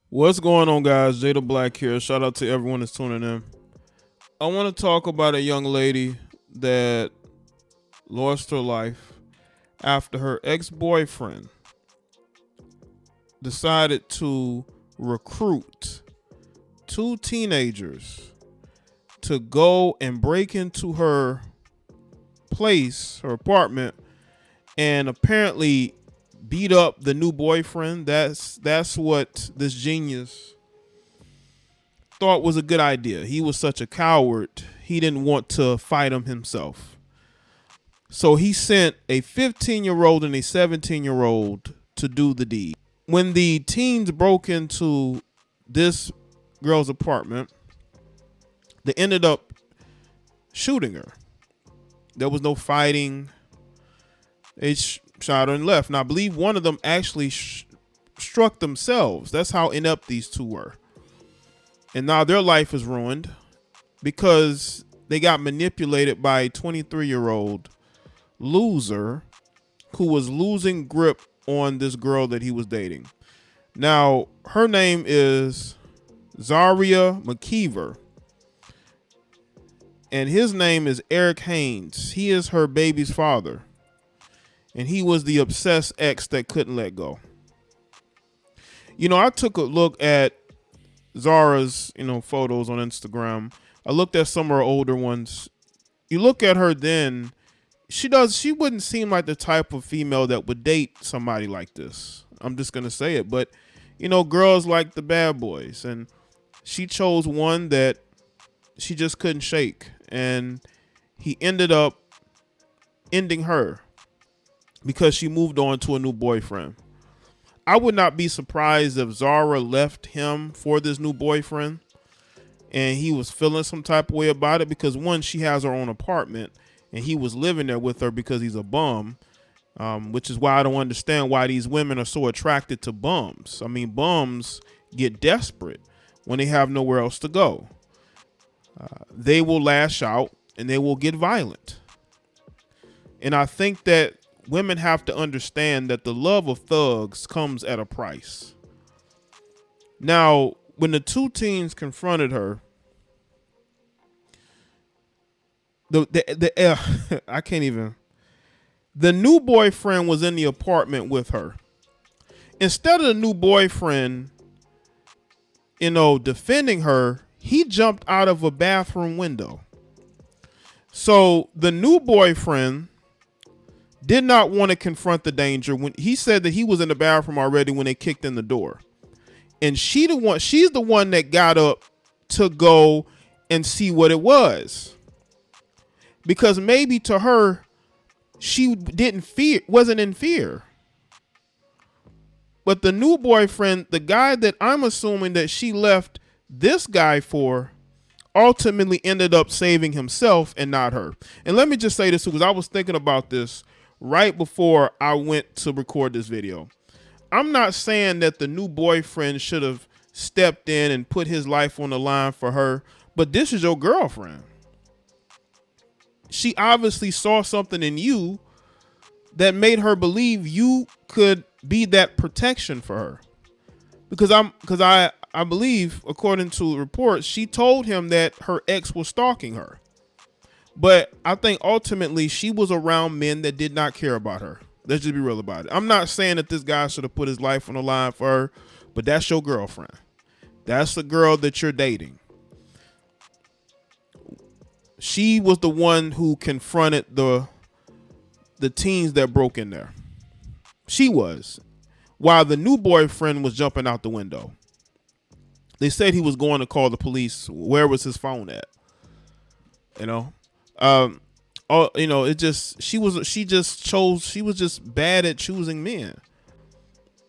What's going on, guys? Jada Black here. Shout out to everyone that's tuning in. I want to talk about a young lady that lost her life after her ex-boyfriend decided to recruit two teenagers to go and break into her place, her apartment, and apparently beat up the new boyfriend. That's what this genius thought was a good idea. He was such a coward. He didn't want to fight him himself. So he sent a 15-year-old and a 17-year-old to do the deed. When the teens broke into this girl's apartment, they ended up shooting her. There was no fighting. They shot her and left. Now, I believe one of them actually struck themselves. That's how inept these two were. And now their life is ruined because they got manipulated by a 23-year-old loser who was losing grip on this girl that he was dating. Now, her name is Zaria McKeever, and his name is Erick Haynes. He is her baby's father, and he was the obsessed ex that couldn't let go. You know, I took a look at Zara's, photos on Instagram. I looked at some of her older ones. You look at her then, she wouldn't seem like the type of female that would date somebody like this. I'm just going to say it. But, girls like the bad boys. And she chose one that she just couldn't shake. And he ended up ending her because she moved on to a new boyfriend. I would not be surprised if Zara left him for this new boyfriend and he was feeling some type of way about it because, one, she has her own apartment and he was living there with her because he's a bum, which is why I don't understand why these women are so attracted to bums. I mean, bums get desperate when they have nowhere else to go. They will lash out and they will get violent. And I think that women have to understand that the love of thugs comes at a price. Now, when the two teens confronted her, I can't even. The new boyfriend was in the apartment with her. Instead of the new boyfriend, defending her, he jumped out of a bathroom window. So the new boyfriend did not want to confront the danger when he said that he was in the bathroom already when they kicked in the door. And she's the one that got up to go and see what it was. Because maybe to her, she wasn't in fear. But the new boyfriend, the guy that I'm assuming that she left this guy for, ultimately ended up saving himself and not her. And let me just say this, because I was thinking about this right before I went to record this video. I'm not saying that the new boyfriend should have stepped in and put his life on the line for her, but this is your girlfriend. She obviously saw something in you that made her believe you could be that protection for her. Because I believe, according to reports, she told him that her ex was stalking her. But I think ultimately she was around men that did not care about her. Let's just be real about it. I'm not saying that this guy should have put his life on the line for her, but that's your girlfriend. That's the girl that you're dating. She was the one who confronted the teens that broke in there. She was. While the new boyfriend was jumping out the window. They said he was going to call the police. Where was his phone at? She was just bad at choosing men.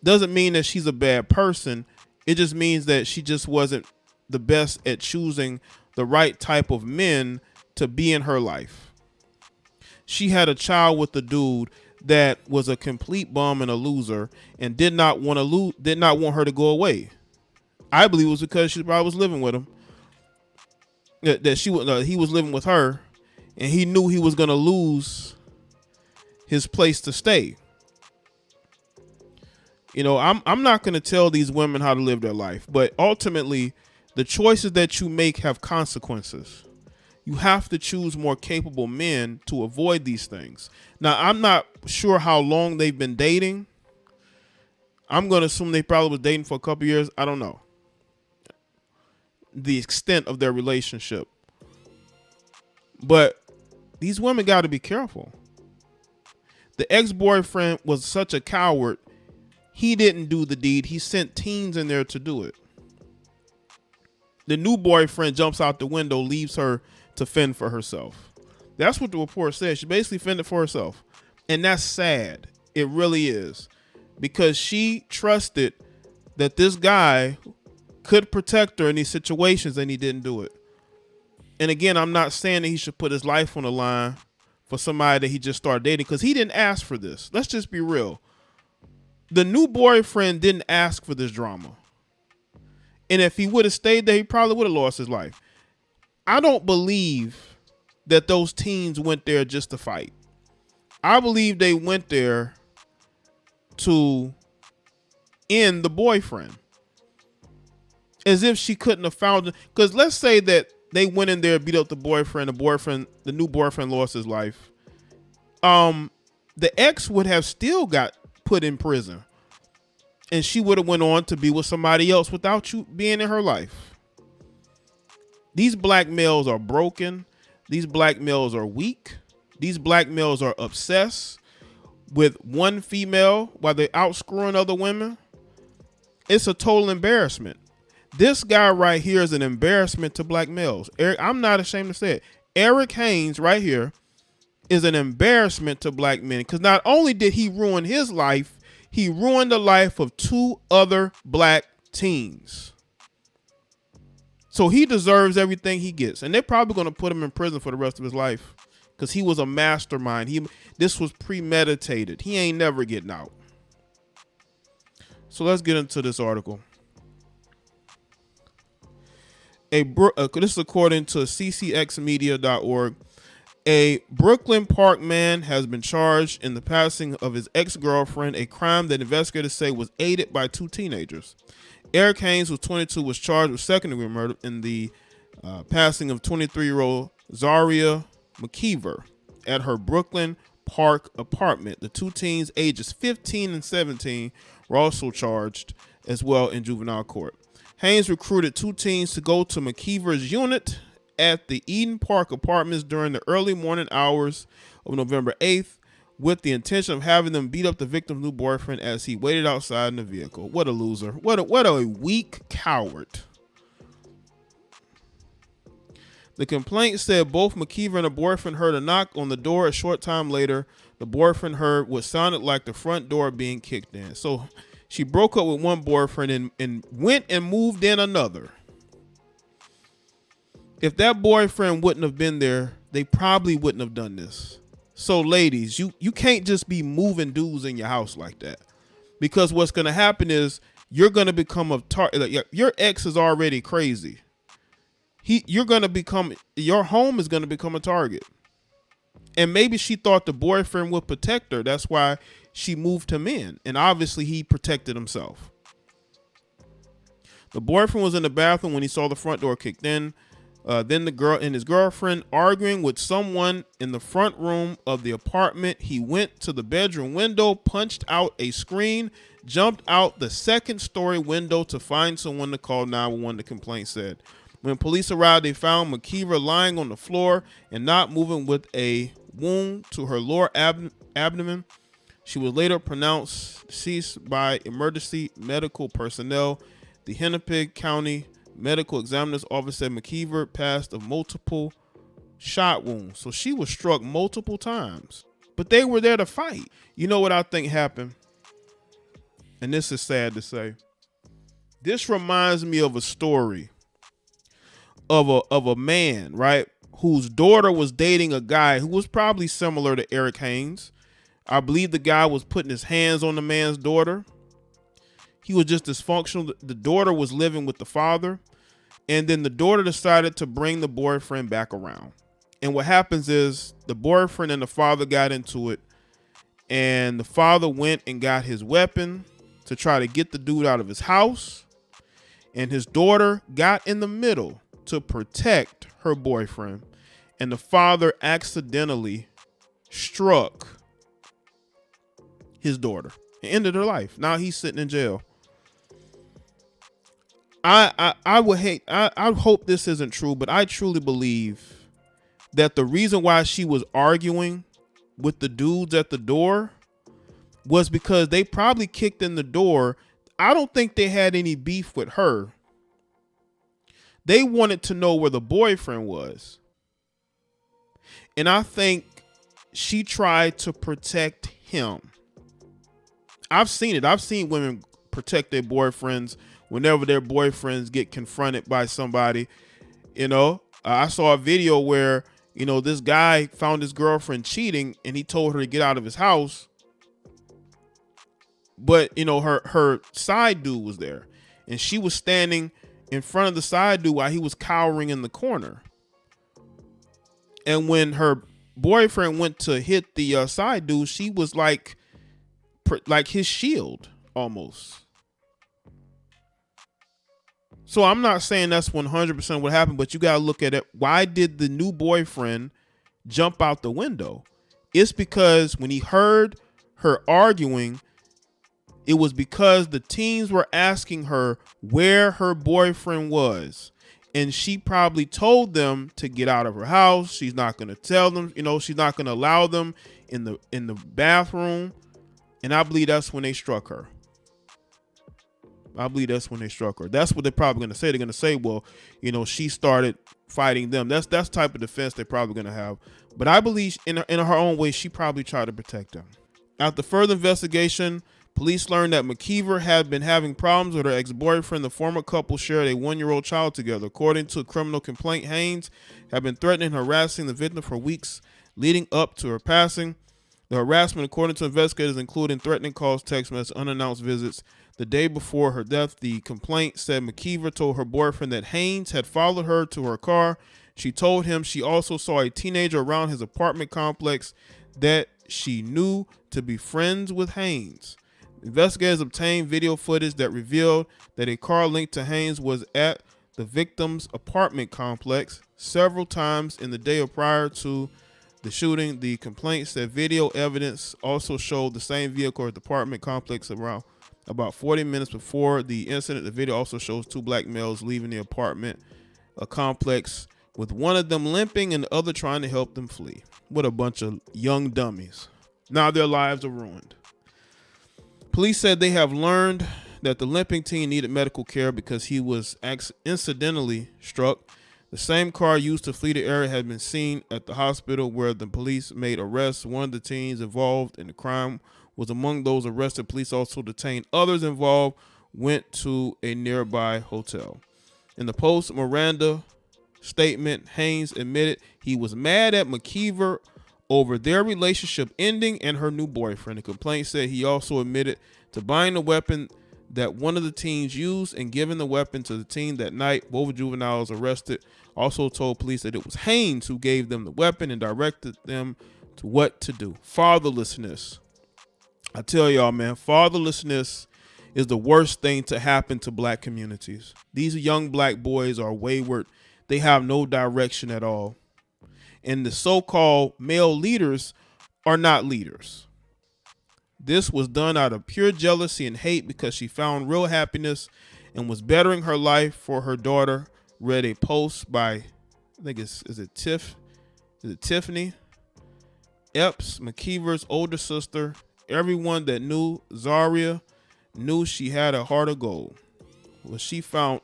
Doesn't mean that she's a bad person. It just means that she just wasn't the best at choosing the right type of men to be in her life. She had a child with a dude that was a complete bum and a loser and did not want her to go away. I believe it was because she probably was living with him. He was living with her, and he knew he was going to lose his place to stay. I'm not going to tell these women how to live their life, but ultimately the choices that you make have consequences. You have to choose more capable men to avoid these things. Now, I'm not sure how long they've been dating. I'm going to assume they probably was dating for a couple years. I don't know the extent of their relationship. But these women got to be careful. The ex-boyfriend was such a coward. He didn't do the deed. He sent teens in there to do it. The new boyfriend jumps out the window, leaves her to fend for herself. That's what the report says. She basically fended for herself. And that's sad. It really is. Because she trusted that this guy could protect her in these situations, and he didn't do it. And again, I'm not saying that he should put his life on the line for somebody that he just started dating, because he didn't ask for this. Let's just be real. The new boyfriend didn't ask for this drama. And if he would have stayed there, he probably would have lost his life. I don't believe that those teens went there just to fight. I believe they went there to end the boyfriend. As if she couldn't have found it. Because let's say that they went in there, beat up the boyfriend. The new boyfriend lost his life. The ex would have still got put in prison. And she would have went on to be with somebody else without you being in her life. These black males are broken. These black males are weak. These black males are obsessed with one female while they're out screwing other women. It's a total embarrassment. This guy right here is an embarrassment to black males. Eric, I'm not ashamed to say it. Erick Haynes right here is an embarrassment to black men, because not only did he ruin his life, he ruined the life of 2 other black teens. So he deserves everything he gets. And they're probably going to put him in prison for the rest of his life, because he was a mastermind. This was premeditated. He ain't never getting out. So let's get into this article. This is according to ccxmedia.org. A Brooklyn Park man has been charged in the passing of his ex-girlfriend, a crime that investigators say was aided by 2 teenagers. Erick Haynes, who's 22, was charged with second-degree murder in the passing of 23-year-old Zaria McKeever at her Brooklyn Park apartment. The 2 teens, ages 15 and 17, were also charged as well in juvenile court. Haynes recruited 2 teens to go to McKeever's unit at the Eden Park Apartments during the early morning hours of November 8th with the intention of having them beat up the victim's new boyfriend as he waited outside in the vehicle. What a loser. What a weak coward. The complaint said both McKeever and her boyfriend heard a knock on the door. A short time later, the boyfriend heard what sounded like the front door being kicked in. So she broke up with one boyfriend and went and moved in another. If that boyfriend wouldn't have been there, they probably wouldn't have done this. So ladies, you can't just be moving dudes in your house like that, because what's going to happen is you're going to become a target. Your ex is already crazy. Your home is going to become a target. And maybe she thought the boyfriend would protect her. That's why she moved him in. And obviously he protected himself. The boyfriend was in the bathroom when he saw the front door kicked in. Then the girl and his girlfriend arguing with someone in the front room of the apartment. He went to the bedroom window, punched out a screen, jumped out the second-story window to find someone to call 911, the complaint said. When police arrived, they found McKeever lying on the floor and not moving with a wound to her lower abdomen. She was later pronounced deceased by emergency medical personnel. The Hennepin County Medical Examiner's Office said McKeever passed of multiple shot wounds. So she was struck multiple times. But they were there to fight. You know what I think happened? And this is sad to say. This reminds me of a story of a man, right, whose daughter was dating a guy who was probably similar to Erick Haynes. I believe the guy was putting his hands on the man's daughter. He was just dysfunctional. The daughter was living with the father. And then the daughter decided to bring the boyfriend back around. And what happens is the boyfriend and the father got into it. And the father went and got his weapon to try to get the dude out of his house, and his daughter got in the middle to protect her boyfriend, and the father accidentally struck his daughter and ended her life. Now he's sitting in jail. I hope this isn't true, but I truly believe that the reason why she was arguing with the dudes at the door was because they probably kicked in the door. I don't think they had any beef with her. They wanted to know where the boyfriend was. And I think she tried to protect him. I've seen it. I've seen women protect their boyfriends whenever their boyfriends get confronted by somebody. I saw a video where, this guy found his girlfriend cheating and he told her to get out of his house. But, her side dude was there and she was standing in front of the side dude while he was cowering in the corner. And when her boyfriend went to hit the side dude, she was like his shield almost. So I'm not saying that's 100% what happened, but you got to look at it. Why did the new boyfriend jump out the window? It's because when he heard her arguing, it was because the teens were asking her where her boyfriend was. And she probably told them to get out of her house. She's not going to tell them, she's not going to allow them in the bathroom. And I believe that's when they struck her. That's what they're probably going to say. They're going to say, well, she started fighting them. That's the type of defense they're probably going to have. But I believe in her own way, she probably tried to protect them. After further investigation, police learned that McKeever had been having problems with her ex-boyfriend. The former couple shared a 1-year-old child together. According to a criminal complaint, Haynes had been threatening and harassing the victim for weeks leading up to her passing. The harassment, according to investigators, including threatening calls, text messages, unannounced visits. The day before her death, the complaint said McKeever told her boyfriend that Haynes had followed her to her car. She told him she also saw a teenager around his apartment complex that she knew to be friends with Haynes. Investigators obtained video footage that revealed that a car linked to Haynes was at the victim's apartment complex several times in the day prior to the shooting. The complaint said video evidence also showed the same vehicle at the apartment complex around about 40 minutes before the incident. The video also shows 2 black males leaving the apartment complex, with one of them limping and the other trying to help them flee. What a bunch of young dummies. Now their lives are ruined. Police said they have learned that the limping teen needed medical care because he was incidentally struck. The same car used to flee the area had been seen at the hospital where the police made arrests. One of the teens involved in the crime was among those arrested. Police also detained others involved, went to a nearby hotel. In the post-Miranda statement, Haynes admitted he was mad at McKeever over their relationship ending and her new boyfriend. The complaint said he also admitted to buying the weapon that one of the teens used and giving the weapon to the teen that night. Both juveniles arrested also told police that it was Haynes who gave them the weapon and directed them to what to do. Fatherlessness. I tell y'all, man, fatherlessness is the worst thing to happen to black communities. These young black boys are wayward. They have no direction at all. And the so-called male leaders are not leaders. This was done out of pure jealousy and hate because she found real happiness and was bettering her life for her daughter. Read a post by, I think is it Tiffany Epps, McKeever's older sister. Everyone that knew Zaria knew she had a heart of gold. Well, she found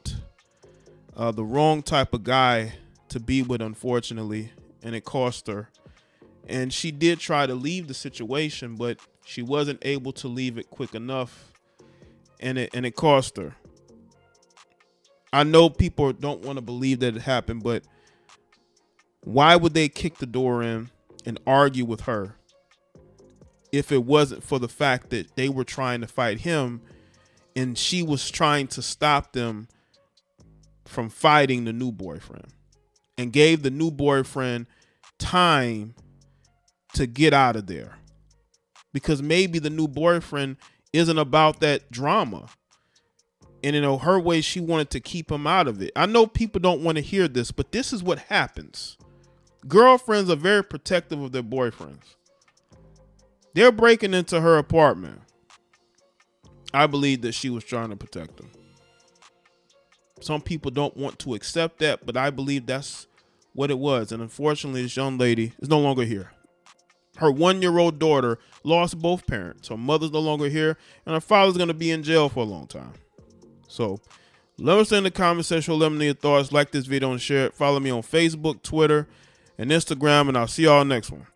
the wrong type of guy to be with, unfortunately, and it cost her. And she did try to leave the situation, but she wasn't able to leave it quick enough, and it cost her. I know people don't want to believe that it happened, but why would they kick the door in and argue with her if it wasn't for the fact that they were trying to fight him and she was trying to stop them from fighting the new boyfriend, and gave the new boyfriend time to get out of there? Because maybe the new boyfriend isn't about that drama. And her way, she wanted to keep him out of it. I know people don't want to hear this, but this is what happens. Girlfriends are very protective of their boyfriends. They're breaking into her apartment. I believe that she was trying to protect him. Some people don't want to accept that, but I believe that's what it was. And unfortunately, this young lady is no longer here. Her 1-year-old daughter lost both parents. Her mother's no longer here, and her father's going to be in jail for a long time. So let us know in the comment section. Let me know your thoughts. Like this video and share it. Follow me on Facebook, Twitter, and Instagram, and I'll see y'all next one.